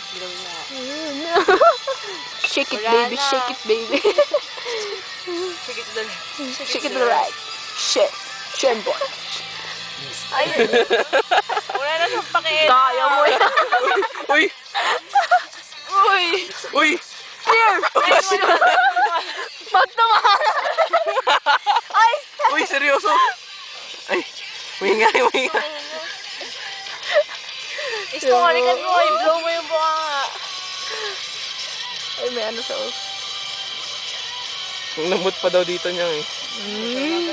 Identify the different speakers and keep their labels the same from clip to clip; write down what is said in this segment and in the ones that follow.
Speaker 1: Galaw na.
Speaker 2: Shake it,
Speaker 1: Wala
Speaker 2: baby.
Speaker 1: na.
Speaker 2: Shake it, baby.
Speaker 1: Shake it to the left.
Speaker 2: Shake it to the right. Shit. Shit, boy.
Speaker 1: Ay, wala na siyang pakialam.
Speaker 2: Kaya mo yan.
Speaker 3: Uy!
Speaker 1: Uy!
Speaker 3: Uy!
Speaker 2: Clear! Pag tumahan. Ay!
Speaker 3: Uy, seryoso? Ay, mahinga, mahinga.
Speaker 1: Istumalikan mo, i-blow mo yung buka nga.
Speaker 2: Ay, may ano sa o.
Speaker 3: Ang lambot pa daw dito niya eh.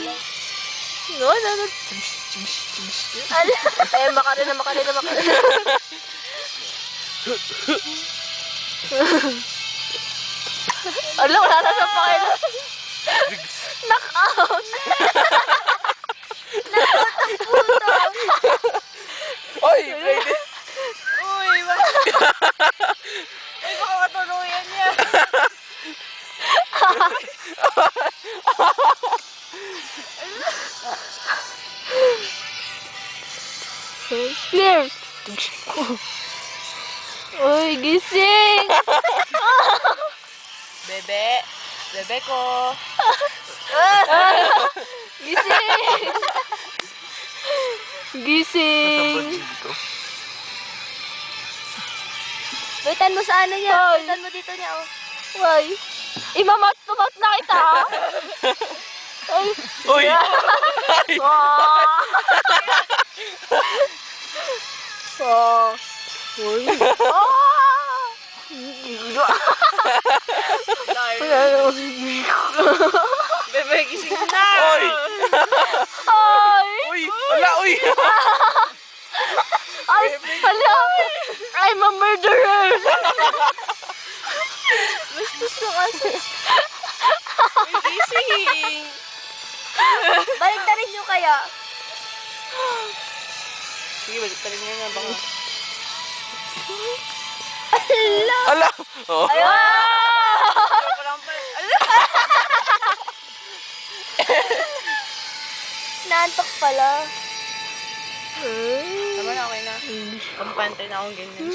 Speaker 2: No. Ay, makarina. Ala, wala na siyang pakialam. Knock-out. Knock-out ang puto.
Speaker 3: Oy, pwede.
Speaker 1: Uy, Uy, baka matuluyan niya.
Speaker 2: Clear. Uy, gising.
Speaker 1: Bebe. Bebe ko.
Speaker 2: Gising. Gising.
Speaker 3: Dito.
Speaker 2: Baitan mo sa ano niya. Baitan mo dito niya, oh. Why? Imamat-tumat na kita, ha? Ay.
Speaker 3: Uy!
Speaker 2: Oh. Uy.
Speaker 1: Bebe, gising na.
Speaker 3: Oy!
Speaker 2: Ay.
Speaker 3: Uy! Wala, uy!
Speaker 2: Ay, hala. I'm a murderer.
Speaker 1: Bastos ko kasi. Uy, gising.
Speaker 2: Balik na rin nyo kaya.
Speaker 1: Sige, balik pa rin niya na. Baka.
Speaker 2: Hala.
Speaker 3: Ala! Oh.
Speaker 2: Ay,
Speaker 1: Joke lang pa.
Speaker 2: naantok pala.
Speaker 1: Tama na, okay na. Pampantay na akong ganyan.